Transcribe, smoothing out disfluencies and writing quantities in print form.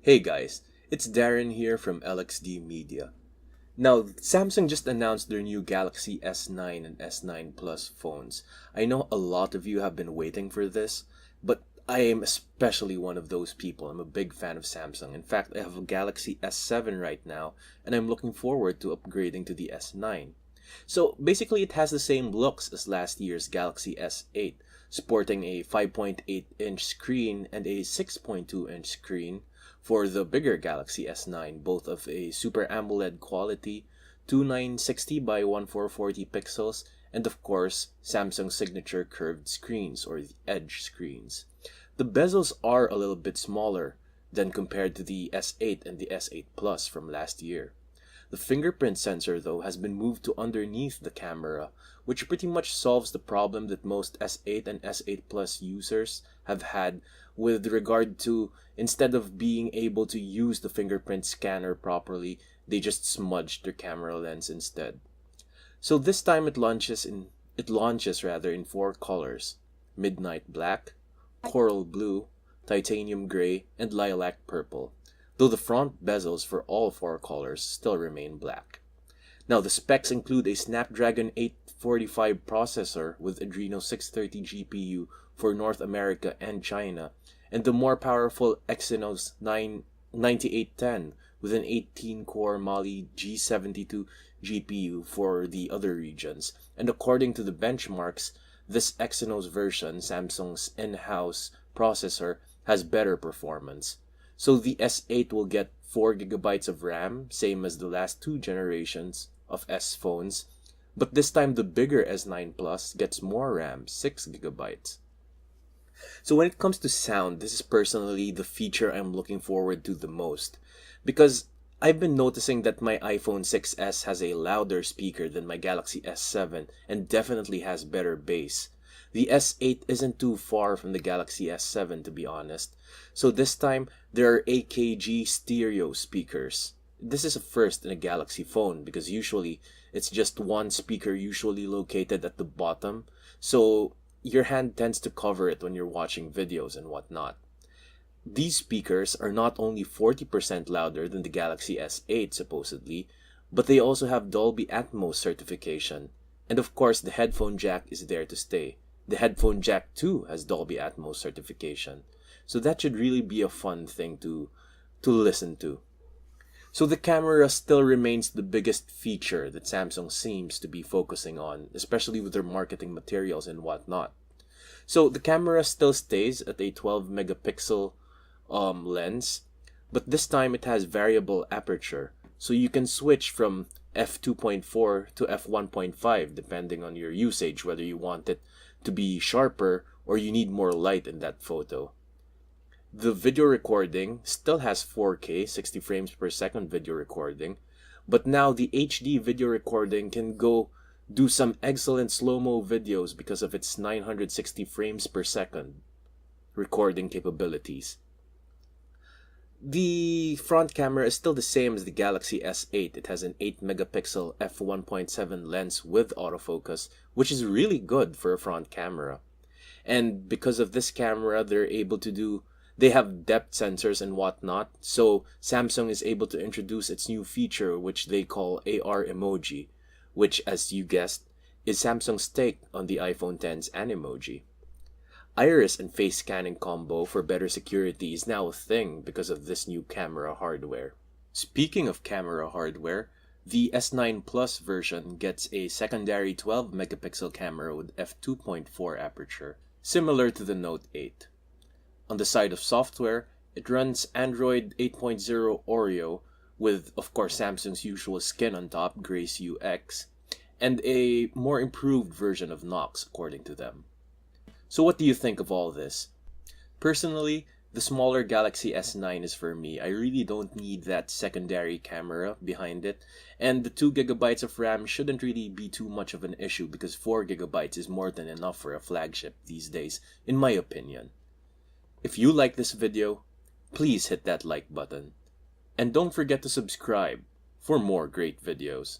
Hey guys, it's Darren here from LXD Media. Now, Samsung just announced their new Galaxy S9 and S9 Plus phones. I know a lot of you have been waiting for this, but I am especially one of those people. I'm a big fan of Samsung. In fact, I have a Galaxy S7 right now, and I'm looking forward to upgrading to the S9. So basically, it has the same looks as last year's Galaxy S8, sporting a 5.8-inch screen and a 6.2-inch screen for the bigger Galaxy S9, both of a Super AMOLED quality, 2960 by 1440 pixels, and of course, Samsung's signature curved screens or the edge screens. The bezels are a little bit smaller than compared to the S8 and the S8 Plus from last year. The fingerprint sensor, though, has been moved to underneath the camera, which pretty much solves the problem that most S8 and S8 Plus users have had with regard to instead of being able to use the fingerprint scanner properly, they just smudged their camera lens instead. So this time it launches in four colors: midnight black, coral blue, titanium gray, and lilac purple, though the front bezels for all four colors still remain black. Now, the specs include a Snapdragon 845 processor with Adreno 630 GPU for North America and China, and the more powerful Exynos 9810 with an 18-core Mali G72 GPU for the other regions. And according to the benchmarks, this Exynos version, Samsung's in-house processor, has better performance. So the S8 will get 4 gigabytes of RAM, same as the last two generations of S phones, but this time the bigger S9 Plus gets more RAM, 6 gigabytes. So when it comes to sound, this is personally the feature I'm looking forward to the most, because I've been noticing that my iPhone 6s has a louder speaker than my Galaxy S7 and definitely has better bass. The S8 isn't too far from the Galaxy S7, to be honest. So this time, there are AKG stereo speakers. This is a first in a Galaxy phone because usually it's just one speaker usually located at the bottom. So your hand tends to cover it when you're watching videos and whatnot. These speakers are not only 40% louder than the Galaxy S8 supposedly, but they also have Dolby Atmos certification. And of course, the headphone jack is there to stay. The headphone jack too has Dolby Atmos certification. So that should really be a fun thing to listen to. So the camera still remains the biggest feature that Samsung seems to be focusing on, especially with their marketing materials and whatnot. So the camera still stays at a 12 megapixel lens, but this time it has variable aperture. So you can switch from f2.4 to f1.5 depending on your usage, whether you want it to be sharper or you need more light in that photo. The video recording still has 4K 60 frames per second video recording, but now the HD video recording can go do some excellent slow-mo videos because of its 960 frames per second recording capabilities. The front camera is still the same as the Galaxy S8. It has an 8 megapixel f1.7 lens with autofocus, which is really good for a front camera. And because of this camera, they have depth sensors and whatnot, so Samsung is able to introduce its new feature which they call AR emoji, which, as you guessed, is Samsung's take on the iPhone X's Animoji. Iris and face scanning combo for better security is now a thing because of this new camera hardware. Speaking of camera hardware, the S9 Plus version gets a secondary 12 megapixel camera with f2.4 aperture, similar to the Note 8. On the side of software, it runs Android 8.0 Oreo with, of course, Samsung's usual skin on top, Grace UX, and a more improved version of Knox, according to them. So what do you think of all this? Personally, the smaller Galaxy S9 is for me. I really don't need that secondary camera behind it, and the 2 gigabytes of RAM shouldn't really be too much of an issue because 4 gigabytes is more than enough for a flagship these days, in my opinion. If you like this video, please hit that like button. And don't forget to subscribe for more great videos.